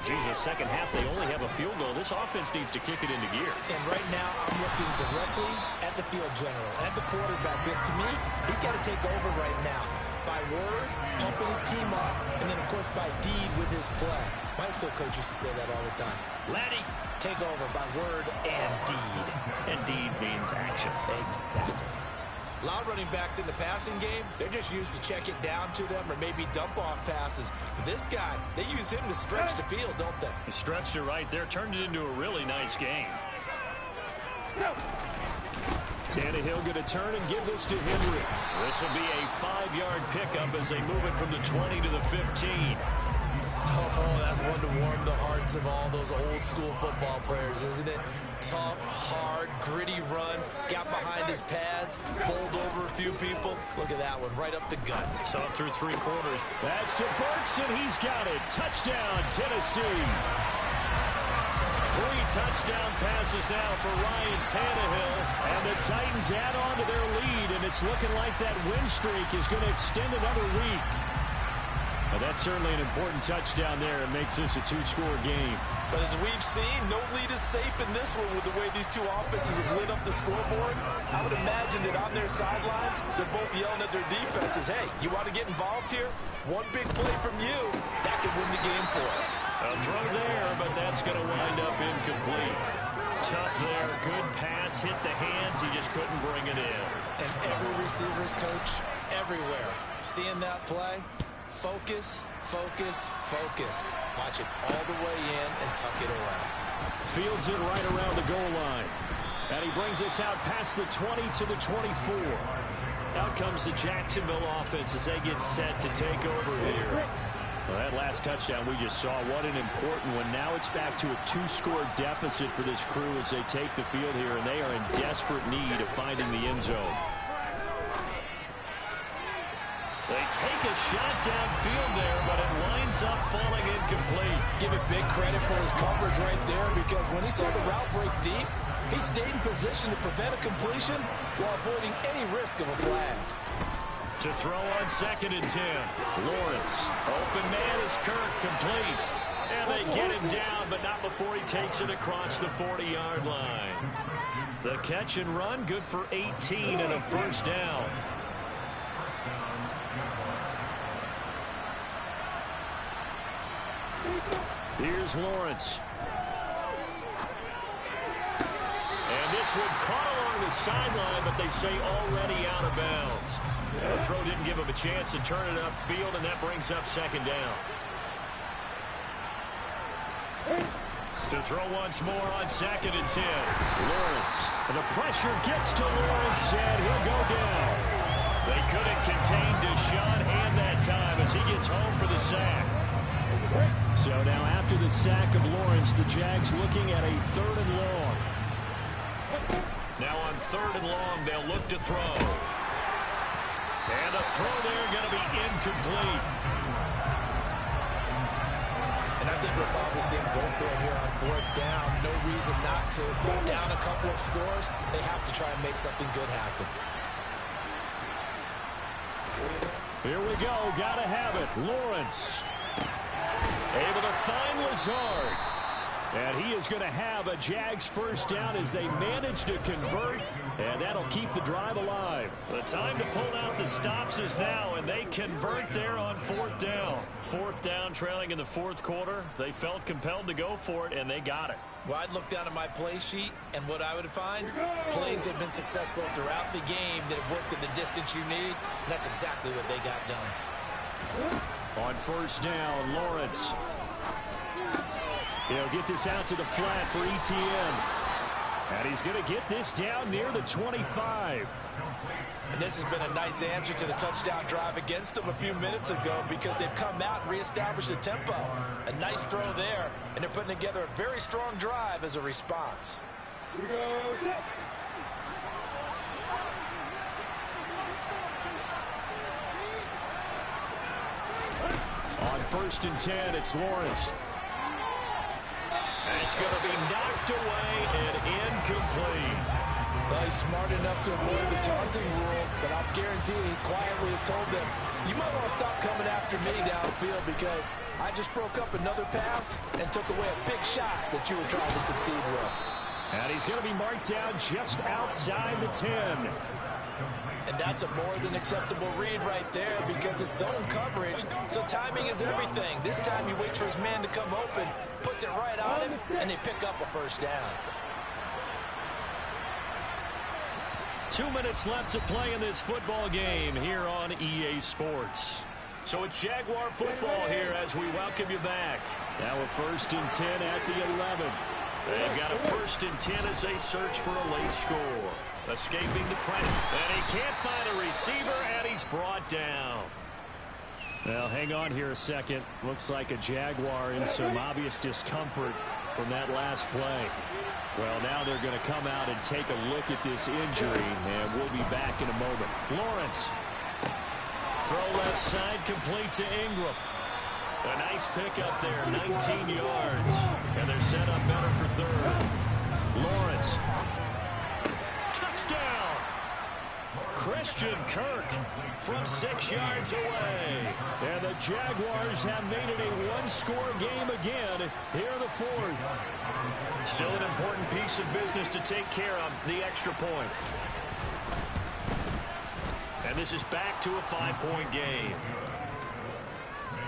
Jesus, 2nd half, they only have a field goal. This offense needs to kick it into gear. And right now, I'm looking directly at the field general, at the quarterback. Because to me, he's got to take over right now. By word, pumping his team up, and then, of course, by deed with his play. My high school coach used to say that all the time. Laddie, take over by word and deed. And deed means action. Exactly. A lot of running backs in the passing game, they're just used to check it down to them or maybe dump off passes. But this guy, they use him to stretch the field, don't they? He stretched it right there, turned it into a really nice game. Tannehill going to turn and give this to Henry. This will be a 5-yard pickup as they move it from the 20 to the 15. Oh, that's one to warm the hearts of all those old school football players, isn't it? Tough, hard, gritty run, got behind his pads, bowled over a few people. Look at that one, right up the gut. So up through 3 quarters. That's to Burks, and he's got it. Touchdown, Tennessee. 3 touchdown passes now for Ryan Tannehill, and the Titans add on to their lead, and it's looking like that win streak is going to extend another week. Well, that's certainly an important touchdown there. It makes this a two-score game. But as we've seen, no lead is safe in this one with the way these two offenses have lit up the scoreboard. I would imagine that on their sidelines, they're both yelling at their defenses, hey, you want to get involved here? One big play from you, that could win the game for us. A throw there, but that's going to wind up incomplete. Tough there, good pass, hit the hands, he just couldn't bring it in. And every receiver's coach everywhere, seeing that play, focus, focus, focus. Watch it all the way in and tuck it away. Fields it right around the goal line. And he brings us out past the 20 to the 24. Out comes the Jacksonville offense as they get set to take over here. Well, that last touchdown we just saw, what an important one. Now it's back to a two-score deficit for this crew as they take the field here, and they are in desperate need of finding the end zone. They take a shot downfield there, but it winds up falling incomplete. Give it big credit for his coverage right there, because when he saw the route break deep, he stayed in position to prevent a completion while avoiding any risk of a flag. To throw on 2nd and 10. Lawrence. Open man is Kirk, complete. And they get him down, but not before he takes it across the 40-yard line. The catch and run, good for 18 and a first down. Here's Lawrence. And this one caught along the sideline, but they say already out of bounds. The throw didn't give him a chance to turn it upfield, and that brings up 2nd down. To throw once more on 2nd and 10. Lawrence. And the pressure gets to Lawrence, and he'll go down. They couldn't contain Deshaun Hand that time as he gets home for the sack. So now after the sack of Lawrence, the Jags looking at a 3rd and long. Now on 3rd and long, they'll look to throw. And the throw there going to be incomplete. And I think we'll probably see him go for it here on 4th down. No reason not to. Down a couple of scores, they have to try and make something good happen. Here we go. Got to have it. Lawrence. Able to find Lazard. And he is going to have a Jags first down as they manage to convert. And that'll keep the drive alive. The time to pull out the stops is now, and they convert there on 4th down. 4th down, trailing in the 4th quarter. They felt compelled to go for it, and they got it. Well, I'd look down at my play sheet, and what I would find, plays have been successful throughout the game that have worked at the distance you need. And that's exactly what they got done. On 1st down, Lawrence. He'll get this out to the flat for ETN. And he's going to get this down near the 25. And this has been a nice answer to the touchdown drive against them a few minutes ago, because they've come out and reestablished the tempo. A nice throw there, and they're putting together a very strong drive as a response. On 1st and 10, it's Lawrence. And it's going to be knocked away and incomplete. Well, he's smart enough to avoid the taunting rule, but I'm guaranteeing he quietly has told them, you might want to stop coming after me downfield, because I just broke up another pass and took away a big shot that you were trying to succeed with. And he's going to be marked down just outside the 10. And that's a more than acceptable read right there, because it's zone coverage, so timing is everything. This time you wait for his man to come open, puts it right on him, and they pick up a first down. 2 minutes left to play in this football game here on EA Sports. So it's Jaguar football here as we welcome you back. Now a 1st and 10 at the 11. They've got a 1st and 10 as they search for a late score. Escaping the pressure. And he can't find a receiver, and he's brought down. Well, hang on here a second. Looks like a Jaguar in some obvious discomfort from that last play. Well, now they're going to come out and take a look at this injury, and we'll be back in a moment. Lawrence. Throw left side, complete to Ingram. A nice pickup there, 19 yards. And they're set up better for 3rd. Lawrence. Touchdown! Christian Kirk from 6 yards away. And the Jaguars have made it a one-score game again here in the fourth. Still an important piece of business to take care of, the extra point. And this is back to a 5-point game.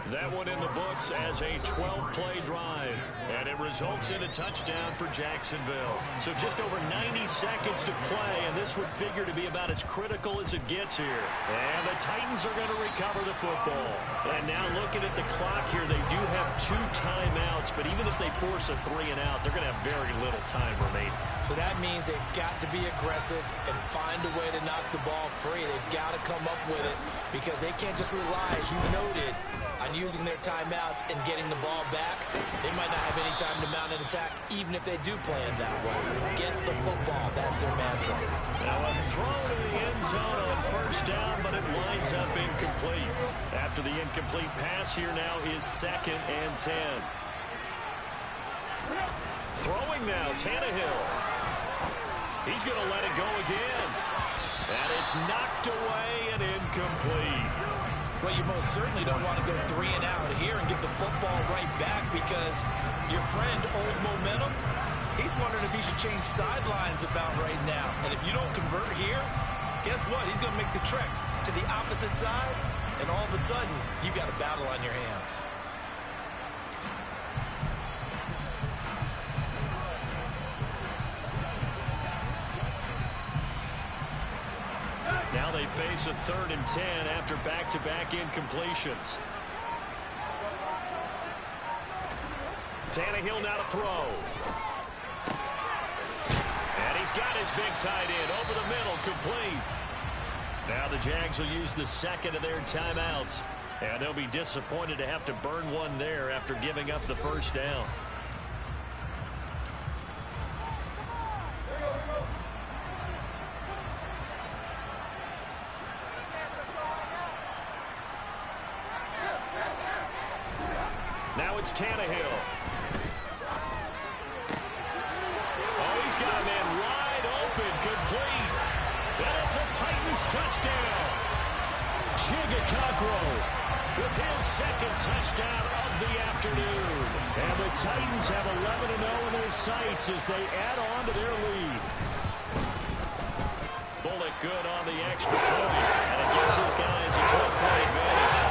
That one in the books as a 12-play drive. And it results in a touchdown for Jacksonville. So just over 90 seconds to play, and this would figure to be about as critical as it gets here. And the Titans are going to recover the football. And now looking at the clock here, they do have 2 timeouts, but even if they force a 3 and out, they're going to have very little time remaining. So that means they've got to be aggressive and find a way to knock the ball free. They've got to come up with it because they can't just rely, as you noted, on using their timeouts and getting the ball back. They might not have any time to mount an attack, even if they do play it that way. Get the football. That's their mantra. Now a throw to the end zone on first down, but it winds up incomplete. After the incomplete pass, here now is 2nd and 10. Throwing now, Tannehill. He's going to let it go again. And it's knocked away and incomplete. Well, you most certainly don't want to go 3 and out here and get the football right back because your friend, Old Momentum, he's wondering if he should change sidelines about right now. And if you don't convert here, guess what? He's going to make the trek to the opposite side, and all of a sudden, you've got a battle on your hands. Now they face a 3rd and 10 after back-to-back incompletions. Tannehill now to throw. And he's got his big tight end over the middle, complete. Now the Jags will use the 2nd of their timeouts. And they'll be disappointed to have to burn one there after giving up the first down. Now it's Tannehill. Oh, he's got a man wide open, complete. And it's a Titans touchdown. Chigakakro with his 2nd touchdown of the afternoon. And the Titans have 11-0 in their sights as they add on to their lead. Bullock good on the extra point. And it gives his guys a 12-point advantage.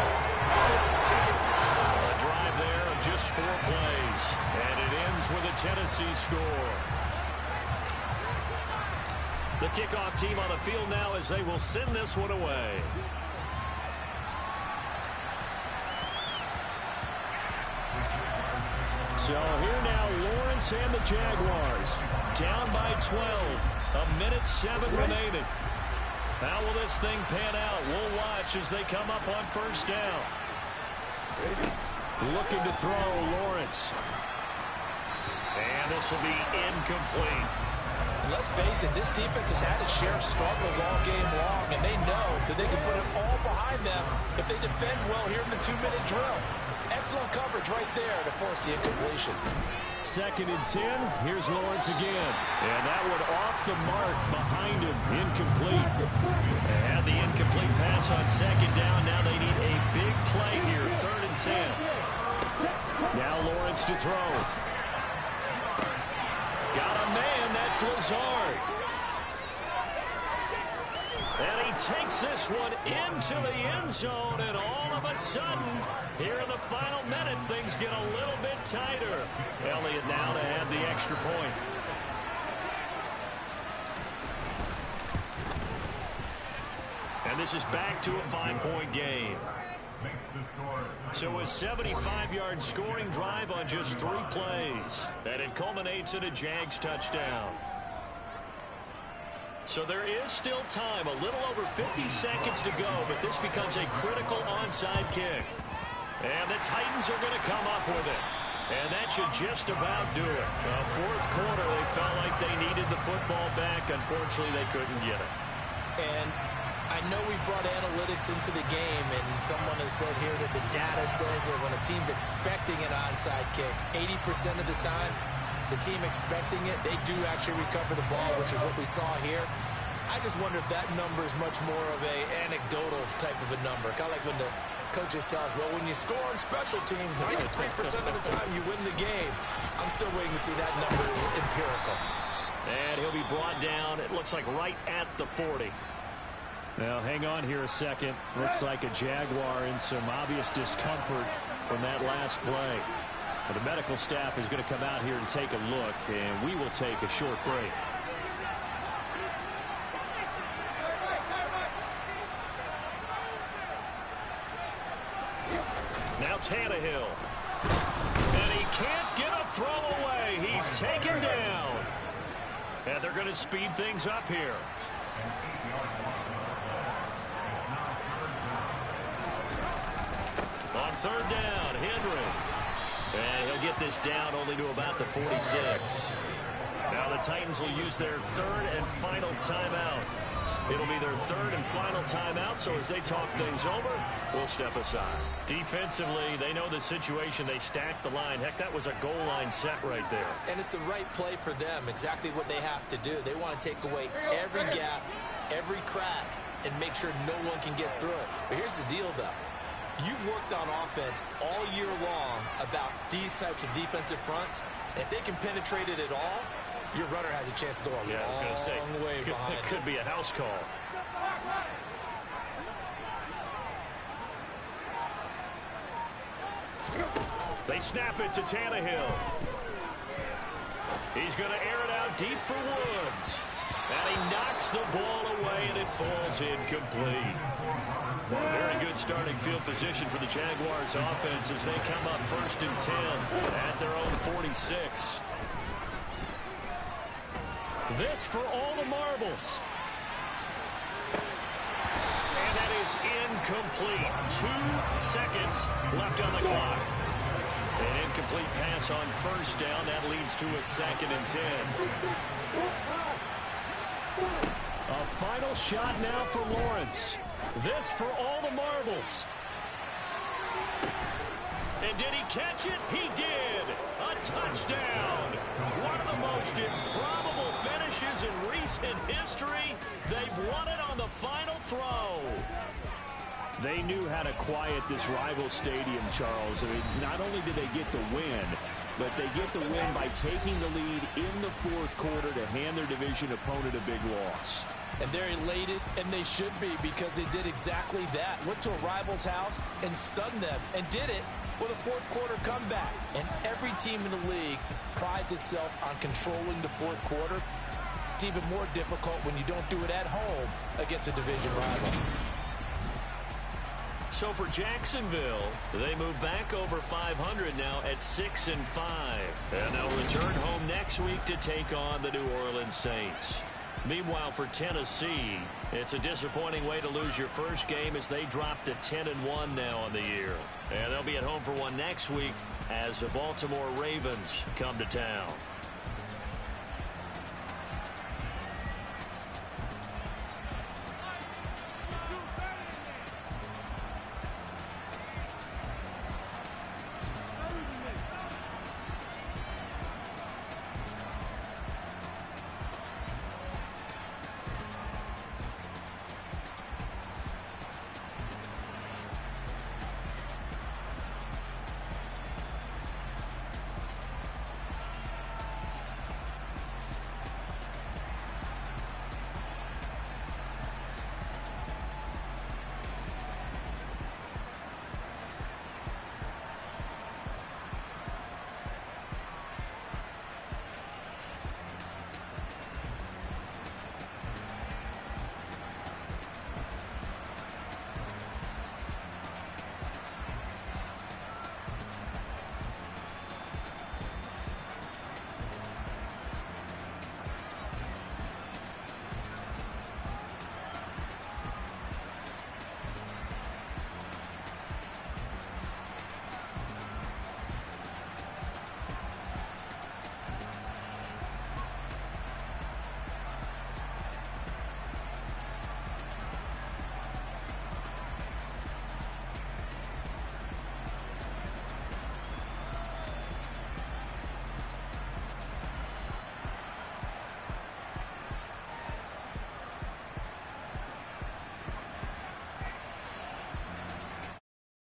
Drive there of just 4 plays. And it ends with a Tennessee score. The kickoff team on the field now as they will send this one away. So here now, Lawrence and the Jaguars down by 12. 1:07 remaining. How will this thing pan out? We'll watch as they come up on first down. Looking to throw, Lawrence. And this will be incomplete. Let's face it, this defense has had its share of struggles all game long, and they know that they can put it all behind them if they defend well here in the 2-minute drill. Excellent coverage right there to force the incompletion. 2nd and 10. Here's Lawrence again. And that one off the mark behind him. Incomplete. They had the incomplete pass on 2nd down. Now they need a big play here. 3rd and 10. Now Lawrence to throw. Got a man. That's Lazard. And he takes this one into the end zone, and all of a sudden, here in the final minute, things get a little bit tighter. Elliott now to add the extra point. And this is back to a 5-point game. So a 75-yard scoring drive on just 3 plays. And it culminates in a Jags touchdown. So there is still time, a little over 50 seconds to go, but this becomes a critical onside kick. And the Titans are going to come up with it. And that should just about do it. Fourth quarter, they felt like they needed the football back. Unfortunately, they couldn't get it. And I know we brought analytics into the game, and someone has said here that the data says that when a team's expecting an onside kick, 80% of the time, the team expecting it, they do actually recover the ball, which is what we saw here. I I just wonder if that number is much more of a anecdotal type of a number. Kind of like when the coaches tell us, well, when you score on special teams, 93% of the time you win the game. I'm still waiting to see that number is empirical. And he'll be brought down, it looks like right at the 40. Now, hang on here a second. Looks like a Jaguar in some obvious discomfort from that last play. But the medical staff is going to come out here and take a look, and we will take a short break. Now Tannehill. And he can't get a throw away. He's taken down. And they're going to speed things up here. On third down, Henry. And he'll get this down only to about the 46. Now the Titans will use their third and final timeout. It'll be their third and final timeout, so as they talk things over, we'll step aside. Defensively, they know the situation. They stacked the line. Heck, that was a goal line set right there. And it's the right play for them, exactly what they have to do. They want to take away every gap, every crack, and make sure no one can get through it. But here's the deal, though. You've worked on offense all year long about these types of defensive fronts. If they can penetrate it at all, your runner has a chance to go a long way behind. It could be a house call. They snap it to Tannehill. He's going to air it out deep for Woods. And he knocks the ball away, and it falls incomplete. Very good starting field position for the Jaguars offense as they come up 1st and 10 at their own 46. This for all the marbles. And that is incomplete. 2 seconds left on the clock. An incomplete pass on 1st down. That leads to a 2nd and 10. A final shot now for Lawrence. This for all the marbles. And did he catch it? He did. A touchdown. One of the most improbable finishes in recent history. They've won it on the final throw. They knew how to quiet this rival stadium, Charles. I mean, not only did they get the win, but they get the win by taking the lead in the 4th quarter to hand their division opponent a big loss. And they're elated, and they should be, because they did exactly that. Went to a rival's house and stunned them, and did it with a 4th quarter comeback. And every team in the league prides itself on controlling the 4th quarter. It's even more difficult when you don't do it at home against a division rival. So for Jacksonville, they move back over 500 now at 6-5. And they'll return home next week to take on the New Orleans Saints. Meanwhile, for Tennessee, it's a disappointing way to lose your first game as they drop to 10-1 now on the year. And they'll be at home for one next week as the Baltimore Ravens come to town.